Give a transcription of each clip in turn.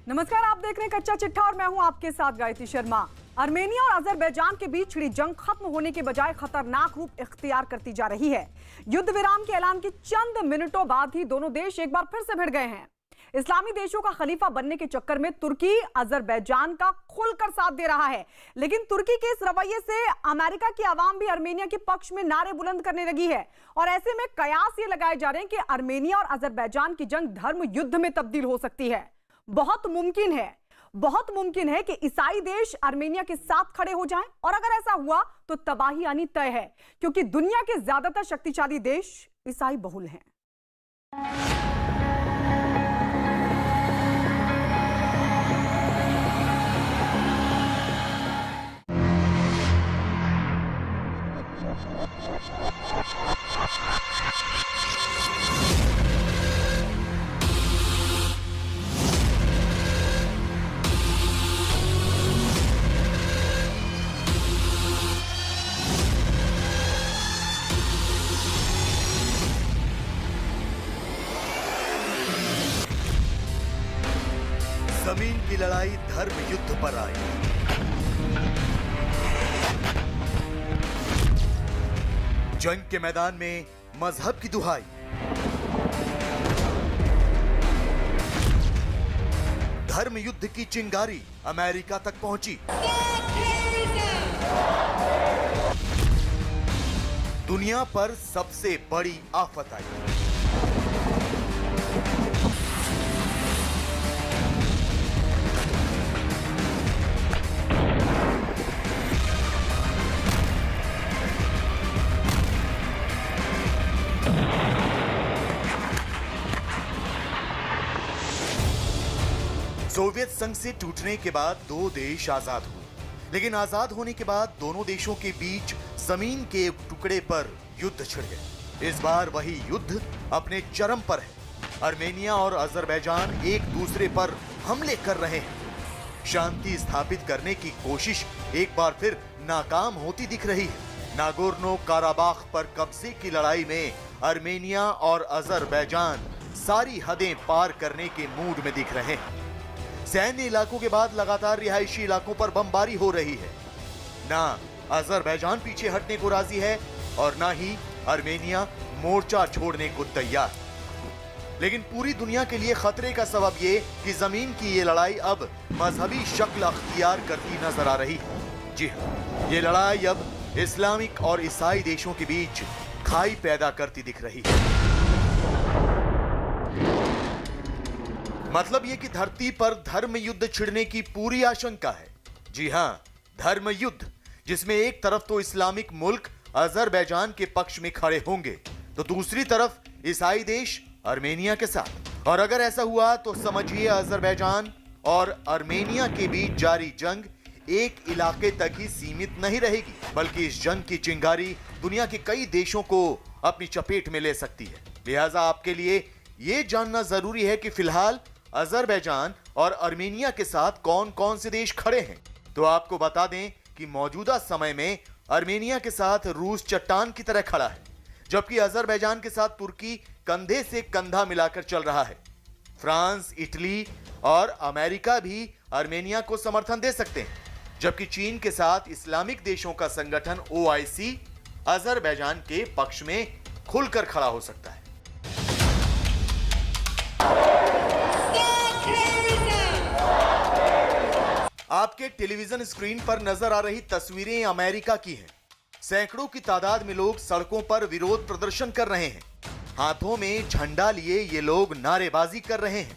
नमस्कार, आप देख रहे हैं कच्चा चिट्ठा और मैं हूं आपके साथ गायत्री शर्मा। आर्मेनिया और अजरबैजान के बीच छिड़ी जंग खत्म होने के बजाय खतरनाक रूप इख्तियार करती जा रही है। युद्ध विराम के ऐलान के चंद मिनटों बाद ही दोनों देश एक बार फिर से भिड़ गए हैं। इस्लामी देशों का खलीफा बनने के चक्कर में तुर्की अजरबैजान का खुलकर साथ दे रहा है, लेकिन तुर्की के इस रवैये से अमेरिका की आवाम भी आर्मेनिया के पक्ष में नारे बुलंद करने लगी है और ऐसे में कयास ये लगाए जा रहे हैं कि आर्मेनिया और अजरबैजान की जंग धर्म युद्ध में तब्दील हो सकती है। बहुत मुमकिन है कि ईसाई देश आर्मेनिया के साथ खड़े हो जाएं और अगर ऐसा हुआ तो तबाही आनी तय है, क्योंकि दुनिया के ज्यादातर शक्तिशाली देश ईसाई बहुल हैं। जमीन की लड़ाई धर्म युद्ध पर आई। जंग के मैदान में मजहब की दुहाई, धर्म युद्ध की चिंगारी अमेरिका तक पहुंची। दुनिया पर सबसे बड़ी आफत आई। सोवियत संघ से टूटने के बाद दो देश आजाद हुए, लेकिन आजाद होने के बाद दोनों देशों के बीच जमीन के एक टुकड़े पर युद्ध छिड़ गया। इस बार वही युद्ध अपने चरम पर है। आर्मेनिया और अजरबैजान एक दूसरे पर हमले कर रहे हैं। शांति स्थापित करने की कोशिश एक बार फिर नाकाम होती दिख रही है। नागोर्नो काराबाख पर कब्जे की लड़ाई में आर्मेनिया और अजरबैजान सारी हदें पार करने के मूड में दिख रहे हैं। सैन्य इलाकों के बाद लगातार रिहायशी इलाकों पर बमबारी हो रही है। ना अजरबैजान पीछे हटने को राजी है और ना ही आर्मेनिया मोर्चा छोड़ने को तैयार। लेकिन पूरी दुनिया के लिए खतरे का सबब ये कि जमीन की ये लड़ाई अब मजहबी शक्ल अख्तियार करती नजर आ रही है। जी हाँ, ये लड़ाई अब इस्लामिक और ईसाई देशों के बीच खाई पैदा करती दिख रही है। मतलब ये कि धरती पर धर्म युद्ध छिड़ने की पूरी आशंका है। जी हाँ, धर्म युद्ध, जिसमें एक तरफ तो इस्लामिक मुल्क अजरबैजान के पक्ष में खड़े होंगे तो दूसरी तरफ ईसाई देश आर्मेनिया के साथ। और अगर ऐसा हुआ तो समझिए अजरबैजान और आर्मेनिया के बीच जारी जंग एक इलाके तक ही सीमित नहीं रहेगी, बल्कि इस जंग की चिंगारी दुनिया के कई देशों को अपनी चपेट में ले सकती है। लिहाजा आपके लिए यह जानना जरूरी है कि फिलहाल अजरबैजान और आर्मेनिया के साथ कौन कौन से देश खड़े हैं। तो आपको बता दें कि मौजूदा समय में आर्मेनिया के साथ रूस चट्टान की तरह खड़ा है, जबकि अजरबैजान के साथ तुर्की कंधे से कंधा मिलाकर चल रहा है। फ्रांस, इटली और अमेरिका भी आर्मेनिया को समर्थन दे सकते हैं, जबकि चीन के साथ इस्लामिक देशों का संगठन OIC अजरबैजान के पक्ष में खुलकर खड़ा हो सकता है। आपके टेलीविजन स्क्रीन पर नजर आ रही तस्वीरें अमेरिका की हैं। सैकड़ों की तादाद में लोग सड़कों पर विरोध प्रदर्शन कर रहे हैं। हाथों में झंडा लिए ये लोग नारेबाजी कर रहे हैं।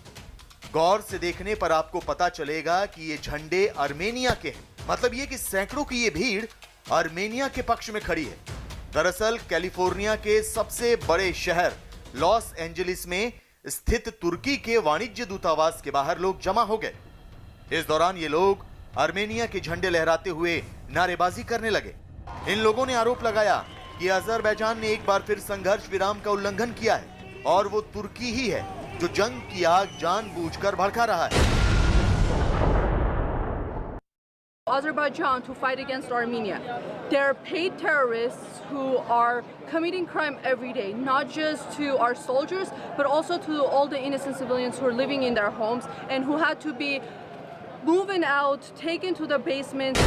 गौर से देखने पर आपको पता चलेगा कि ये झंडे आर्मेनिया के हैं। मतलब ये कि सैकड़ों की ये भीड़ आर्मेनिया के पक्ष में खड़ी है। दरअसल कैलिफोर्निया के सबसे बड़े शहर लॉस एंजलिस में स्थित तुर्की के वाणिज्य दूतावास के बाहर लोग जमा हो गए। इस दौरान ये लोग आर्मेनिया के झंडे लहराते हुए नारेबाजी करने लगे। इन लोगों ने आरोप लगाया कि अजरबैजान ने एक बार फिर संघर्ष विराम का उल्लंघन किया है और वो तुर्की ही है जो जंग की आग जानबूझकर भड़का रहा है। Azerbaijan to fight against Armenia. They're paid terrorists who are committing crime every day, not just to our soldiers, but also to all the innocent civilians who are living in their homes and who had to be moving out, taken to the basement.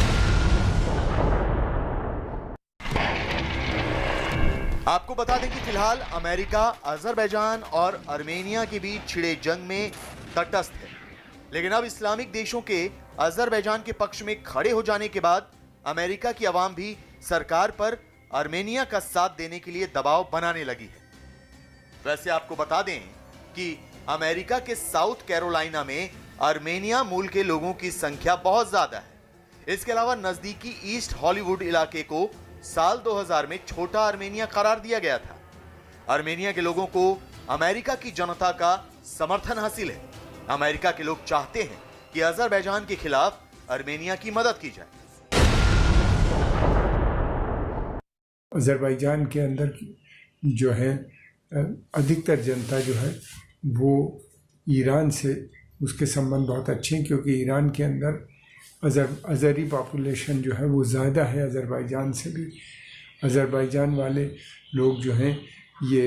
आपको बता दें कि फिलहाल America Azerbaijan और Armenia के बीच छिड़े जंग में तटस्थ है, लेकिन अब इस्लामिक देशों के अजरबैजान के पक्ष में खड़े हो जाने के बाद अमेरिका की आवाम भी सरकार पर आर्मेनिया का साथ देने के लिए दबाव बनाने लगी है। वैसे आपको बता दें कि अमेरिका के साउथ कैरोलिना में आर्मेनिया मूल के लोगों की संख्या बहुत ज्यादा है। इसके अलावा नजदीकी ईस्ट हॉलीवुड इलाके को साल 2000 में छोटा आर्मेनिया करार दिया गया था। आर्मेनिया के लोगों को अमेरिका की जनता का समर्थन हासिल है। अमेरिका के लोग चाहते हैं कि अजरबैजान के खिलाफ आर्मेनिया की मदद की जाए। अजरबैजान के अंदर जो है अधिकतर जनता जो है वो ईरान से उसके संबंध बहुत अच्छे हैं, क्योंकि ईरान के अंदर अज़री पॉपुलेशन जो है वो ज़्यादा है अजरबैजान से भी। अजरबैजान वाले लोग जो हैं ये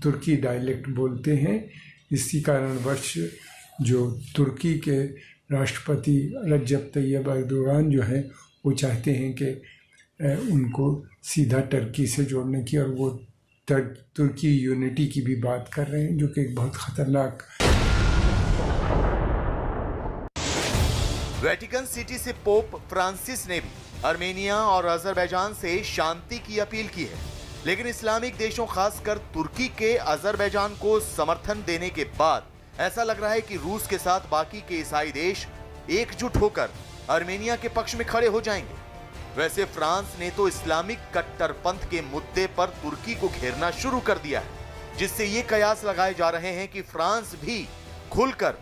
तुर्की डायलेक्ट बोलते हैं। इसी कारणवश जो तुर्की के राष्ट्रपति रजब तैयब एर्दोगान जो हैं वो चाहते हैं कि उनको सीधा टर्की से जोड़ने की, और वो तुर्की यूनिटी की भी बात कर रहे हैं, जो कि एक बहुत ख़तरनाक। वेटिकन सिटी से पोप फ्रांसिस ने भी आर्मेनिया और अजरबैजान से शांति की अपील की है, लेकिन इस्लामिक देशों खासकर तुर्की के अजरबैजान को समर्थन देने के बाद ऐसा लग रहा है कि रूस के साथ बाकी के ईसाई देश एकजुट होकर आर्मेनिया के पक्ष में खड़े हो जाएंगे। वैसे फ्रांस ने तो इस्लामिक कट्टरपंथ के मुद्दे पर तुर्की को घेरना शुरू कर दिया है, जिससे ये कयास लगाए जा रहे हैं कि फ्रांस भी खुलकर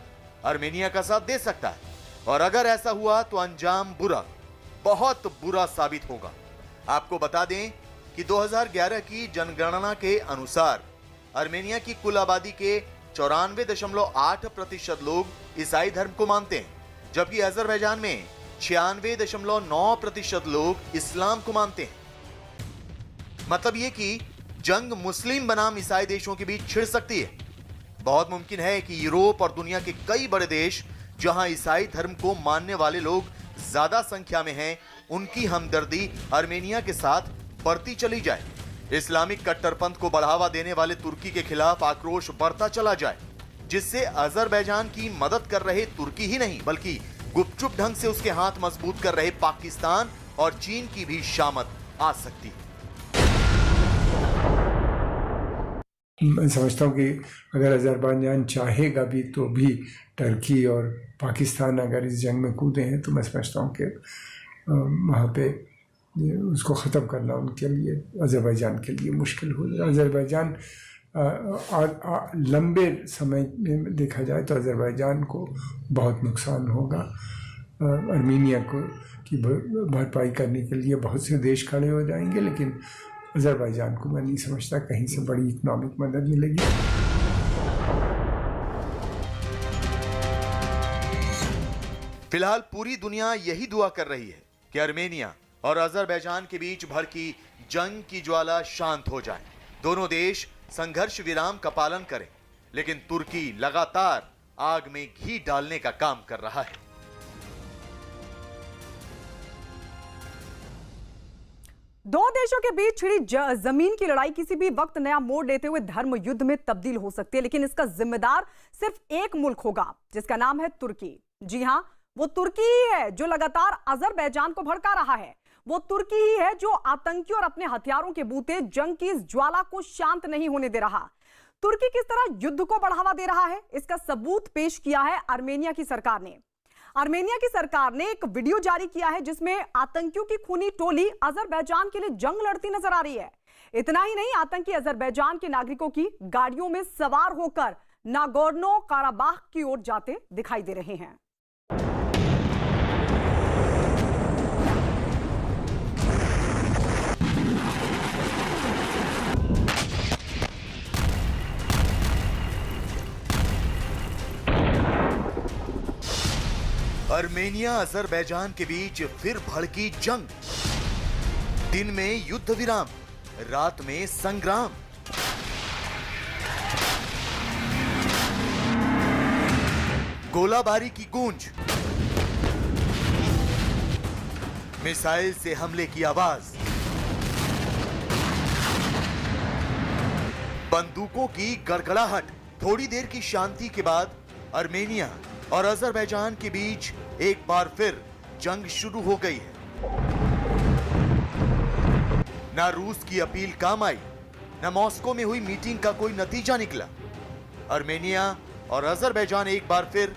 आर्मेनिया का साथ दे सकता है, और अगर ऐसा हुआ तो अंजाम बुरा, बहुत बुरा साबित होगा। आपको बता दें कि 2011 की जनगणना के अनुसार आर्मेनिया की कुल आबादी के 94.8% लोग ईसाई धर्म को मानते हैं, जबकि अजरबैजान में 96.9% लोग इस्लाम को मानते हैं। मतलब ये कि जंग मुस्लिम बनाम ईसाई देशों के बीच छिड़ सकती है। बहुत मुमकिन है कि यूरोप और दुनिया के कई बड़े देश जहां ईसाई धर्म को मानने वाले लोग ज्यादा संख्या में हैं, उनकी हमदर्दी आर्मेनिया के साथ बढ़ती चली जाए। इस्लामिक कट्टरपंथ को बढ़ावा देने वाले तुर्की के खिलाफ आक्रोश बढ़ता चला जाए, जिससे अजरबैजान की मदद कर रहे तुर्की ही नहीं बल्कि गुपचुप ढंग से उसके हाथ मजबूत कर रहे पाकिस्तान और चीन की भी शामत आ सकती है। मैं समझता हूँ कि अगर अजरबैजान चाहेगा भी तो भी टर्की और पाकिस्तान अगर इस जंग में कूदे हैं तो मैं समझता हूँ कि वहाँ पे उसको ख़त्म करना उनके लिए, अजरबैजान के लिए मुश्किल हो जाए। अजरबैजान लंबे समय में देखा जाए तो अजरबैजान को बहुत नुकसान होगा। आर्मेनिया को की भरपाई करने के लिए बहुत से देश खड़े हो जाएंगे, लेकिन अजरबैजान को मैं नहीं समझता कहीं से बड़ी इकोनॉमिक मदद मिलेगी। फिलहाल पूरी दुनिया यही दुआ कर रही है कि आर्मेनिया और अजरबैजान के बीच भड़की जंग की ज्वाला शांत हो जाए, दोनों देश संघर्ष विराम का पालन करें, लेकिन तुर्की लगातार आग में घी डालने का काम कर रहा है। दो देशों के बीच छिड़ी जमीन की लड़ाई किसी भी वक्त नया मोड़ लेते हुए धर्म युद्ध में तब्दील हो सकती है, लेकिन इसका जिम्मेदार सिर्फ एक मुल्क होगा जिसका नाम है तुर्की। जी हां, वो तुर्की ही है जो लगातार अजरबैजान को भड़का रहा है। वो तुर्की ही है जो आतंकी और अपने हथियारों के बूते जंग की इस ज्वाला को शांत नहीं होने दे रहा। तुर्की किस तरह युद्ध को बढ़ावा दे रहा है, इसका सबूत पेश किया है आर्मेनिया की सरकार ने। आर्मेनिया की सरकार ने एक वीडियो जारी किया है जिसमें आतंकियों की खूनी टोली अजरबैजान के लिए जंग लड़ती नजर आ रही है। इतना ही नहीं, आतंकी अजरबैजान के नागरिकों की गाड़ियों में सवार होकर नागोर्नो काराबाख की ओर जाते दिखाई दे रहे हैं। आर्मेनिया अजरबैजान के बीच फिर भड़की जंग। दिन में युद्ध विराम, रात में संग्राम। गोलाबारी की गूंज, मिसाइल से हमले की आवाज, बंदूकों की गड़गड़ाहट। थोड़ी देर की शांति के बाद आर्मेनिया और अजरबैजान के बीच एक बार फिर जंग शुरू हो गई है। ना रूस की अपील काम आई, ना मॉस्को में हुई मीटिंग का कोई नतीजा निकला। आर्मेनिया और अजरबैजान एक बार फिर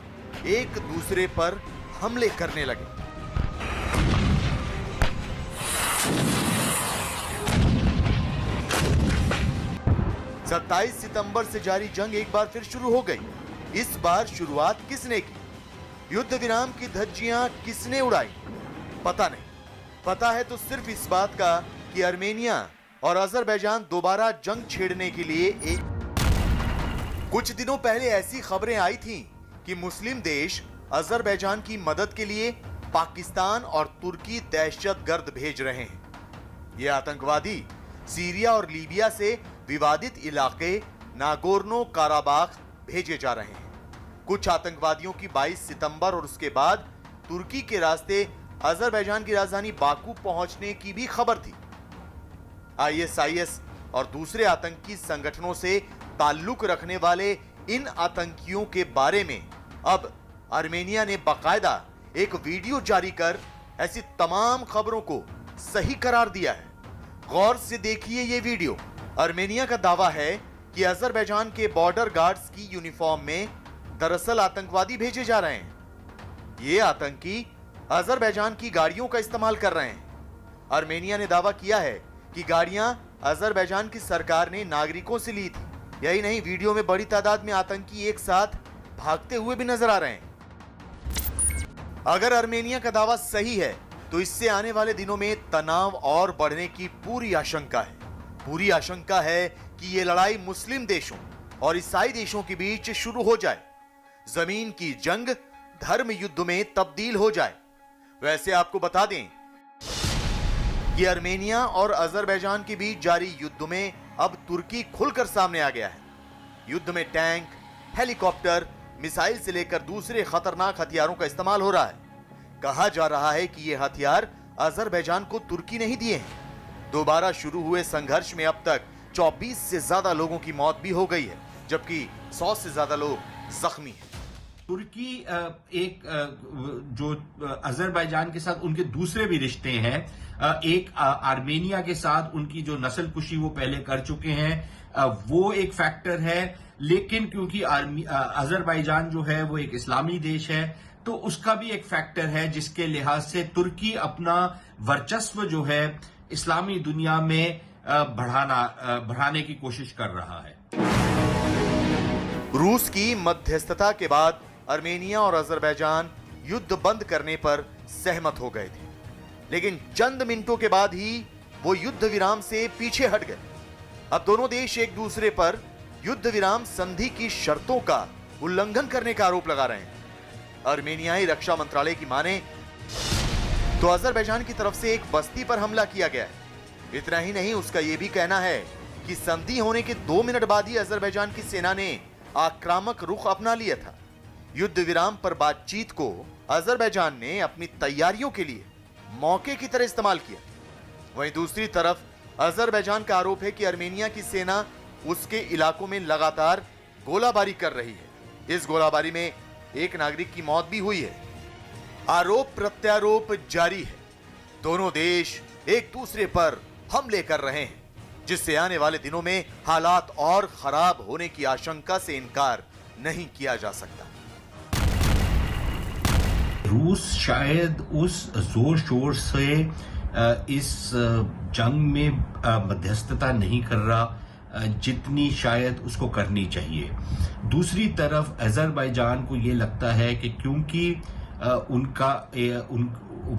एक दूसरे पर हमले करने लगे। सत्ताईस सितंबर से जारी जंग एक बार फिर शुरू हो गई। इस बार शुरुआत किसने की? युद्ध विराम की धज्जियां किसने उड़ाई? पता नहीं। पता है तो सिर्फ इस बात का कि आर्मेनिया और अजरबैजान दोबारा जंग छेड़ने के लिए कुछ दिनों पहले ऐसी खबरें आई थीं कि मुस्लिम देश अजरबैजान की मदद के लिए पाकिस्तान और तुर्की दहशतगर्द भेज रहे हैं। ये आतंकवादी सीरिया और लीबिया से विवादित इलाके नागोर्नो काराबाख भेजे जा रहे हैं। कुछ आतंकवादियों की 22 सितंबर और उसके बाद तुर्की के रास्ते अजरबैजान की राजधानी बाकू पहुंचने की भी खबर थी। आईएसआईएस और दूसरे आतंकी संगठनों से ताल्लुक रखने वाले इन आतंकियों के बारे में अब आर्मेनिया ने बाकायदा एक वीडियो जारी कर ऐसी तमाम खबरों को सही करार दिया है। गौर से देखिए ये वीडियो। आर्मेनिया का दावा है कि अजरबैजान के बॉर्डर गार्ड्स की यूनिफॉर्म में दरअसल आतंकवादी भेजे जा रहे हैं। ये आतंकी अजरबैजान की गाड़ियों का इस्तेमाल कर रहे हैं। आर्मेनिया ने दावा किया है कि गाड़ियां अजरबैजान की सरकार ने नागरिकों से ली थी। यही नहीं, वीडियो में बड़ी तादाद में आतंकी एक साथ भागते हुए भी नजर आ रहे हैं। अगर आर्मेनिया का दावा सही है तो इससे आने वाले दिनों में तनाव और बढ़ने की पूरी आशंका है। पूरी आशंका है कि यह लड़ाई मुस्लिम देशों और ईसाई देशों के बीच शुरू हो जाए। जमीन की जंग धर्म युद्ध में तब्दील हो जाए। वैसे आपको बता दें कि आर्मेनिया और अजरबैजान के बीच जारी युद्ध में अब तुर्की खुलकर सामने आ गया है। युद्ध में टैंक, हेलीकॉप्टर, मिसाइल से लेकर दूसरे खतरनाक हथियारों का इस्तेमाल हो रहा है। कहा जा रहा है कि ये हथियार अजरबैजान को तुर्की नहीं दिए हैं। दोबारा शुरू हुए संघर्ष में अब तक 24 से ज्यादा लोगों की मौत भी हो गई है, जबकि 100 से ज्यादा लोग जख्मी हैं। तुर्की एक जो अजरबैजान के साथ उनके दूसरे भी रिश्ते हैं, एक आर्मेनिया के साथ उनकी जो नस्लकुशी वो पहले कर चुके हैं, वो एक फैक्टर है। लेकिन क्योंकि अजरबैजान जो है वो एक इस्लामी देश है, तो उसका भी एक फैक्टर है जिसके लिहाज से तुर्की अपना वर्चस्व जो है इस्लामी दुनिया में बढ़ाने की कोशिश कर रहा है। रूस की मध्यस्थता के बाद आर्मेनिया और अजरबैजान युद्ध बंद करने पर सहमत हो गए थे, लेकिन चंद मिनटों के बाद ही वो युद्ध विराम से पीछे हट गए। अब दोनों देश एक दूसरे पर युद्ध विराम संधि की शर्तों का उल्लंघन करने का आरोप लगा रहे हैं। आर्मेनियाई रक्षा मंत्रालय की माने तो अजरबैजान की तरफ से एक बस्ती पर हमला किया गया है। इतना ही नहीं, उसका यह भी कहना है कि संधि होने के 2 मिनट बाद ही अजरबैजान की सेना ने आक्रामक रुख अपना लिया था। युद्ध विराम पर बातचीत को अजरबैजान ने अपनी तैयारियों के लिए मौके की तरह इस्तेमाल किया। वहीं दूसरी तरफ अजरबैजान का आरोप है कि आर्मेनिया की सेना उसके इलाकों में लगातार गोलाबारी कर रही है। इस गोलाबारी में एक नागरिक की मौत भी हुई है। आरोप प्रत्यारोप जारी है। दोनों देश एक दूसरे पर हमले कर रहे हैं, जिससे आने वाले दिनों में हालात और खराब होने की आशंका से इनकार नहीं किया जा सकता। रूस शायद उस जोर शोर से इस जंग में मध्यस्थता नहीं कर रहा जितनी शायद उसको करनी चाहिए। दूसरी तरफ अजरबैजान को ये लगता है कि क्योंकि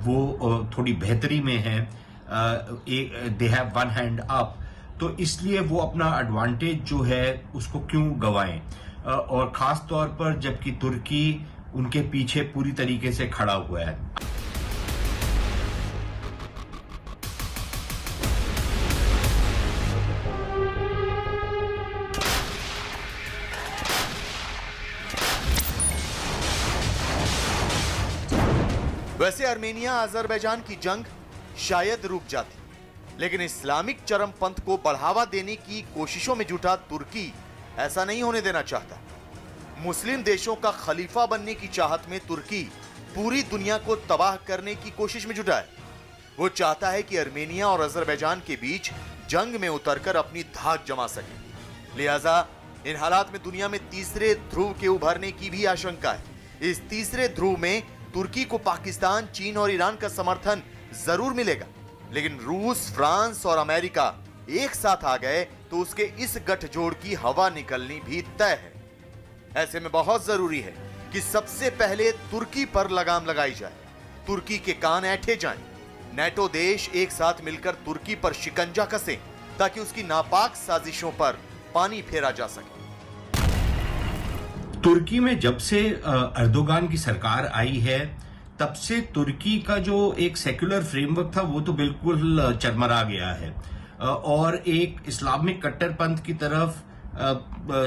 वो थोड़ी बेहतरी में है, they have one hand up, तो इसलिए वो अपना एडवांटेज जो है उसको क्यों गवाएं। और खास तौर पर जबकि तुर्की उनके पीछे पूरी तरीके से खड़ा हुआ है। वैसे आर्मेनिया अजरबैजान की जंग शायद रुक जाती, लेकिन इस्लामिक चरमपंथ को बढ़ावा देने की कोशिशों में जुटा तुर्की ऐसा नहीं होने देना चाहता। मुस्लिम देशों का खलीफा बनने की चाहत में तुर्की पूरी दुनिया को तबाह करने की कोशिश में जुटा है। वो चाहता है कि आर्मेनिया और अजरबैजान के बीच जंग में उतरकर अपनी धाक जमा सके। लिहाजा इन हालात में दुनिया में तीसरे ध्रुव के उभरने की भी आशंका है। इस तीसरे ध्रुव में तुर्की को पाकिस्तान, चीन और ईरान का समर्थन जरूर मिलेगा, लेकिन रूस, फ्रांस और अमेरिका एक साथ आ गए तो उसके इस गठजोड़ की हवा निकलनी भी तय है। ऐसे में बहुत जरूरी है कि सबसे पहले तुर्की पर लगाम लगाई जाए, तुर्की के कान ऐंठे जाएं। नेटो देश एक साथ मिलकर तुर्की पर शिकंजा कसें ताकि उसकी नापाक साजिशों पर पानी फेरा जा सके। तुर्की में जब से अर्दोगान की सरकार आई है, तब से तुर्की का जो एक सेक्युलर फ्रेमवर्क था वो तो बिल्कुल चरमरा गया है और एक इस्लामिक कट्टरपंथ की तरफ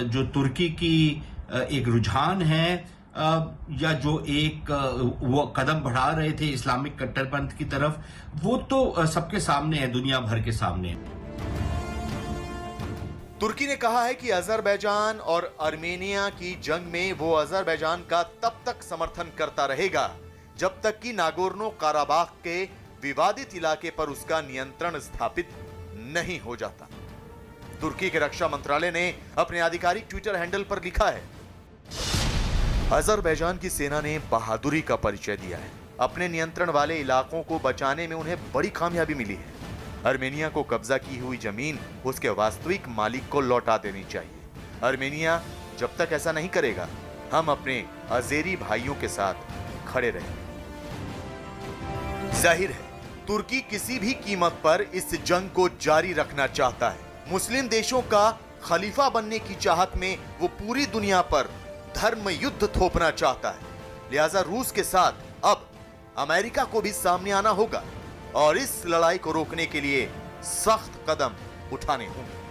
जो तुर्की की एक रुझान है या जो एक वो कदम बढ़ा रहे थे इस्लामिक कट्टरपंथ की तरफ, वो तो सबके सामने है, दुनिया भर के सामने है। तुर्की ने कहा है कि अजरबैजान और आर्मेनिया की जंग में वो अजरबैजान का तब तक समर्थन करता रहेगा जब तक कि नागोर्नो काराबाख के विवादित इलाके पर उसका नियंत्रण स्थापित नहीं हो जाता। तुर्की के रक्षा मंत्रालय ने अपने आधिकारिक ट्विटर हैंडल पर लिखा है, अजरबैजान की सेना ने बहादुरी का परिचय दिया है। अपने नियंत्रण वाले इलाकों को बचाने में उन्हें बड़ी कामयाबी मिली है। आर्मेनिया को कब्जा की हुई जमीन उसके वास्तविक मालिक को लौटा देनी चाहिए। आर्मेनिया जब तक ऐसा नहीं करेगा, हम अपने अजेरी भाइयों के साथ खड़े रहेंगे। जाहिर है, तुर्की किसी भी कीमत पर इस जंग को जारी रखना चाहता है। मुस्लिम देशों का खलीफा बनने की चाहत में वो पूरी दुनिया पर धर्म युद्ध थोपना चाहता है। लिहाजा रूस के साथ अब अमेरिका को भी सामने आना होगा और इस लड़ाई को रोकने के लिए सख्त कदम उठाने होंगे।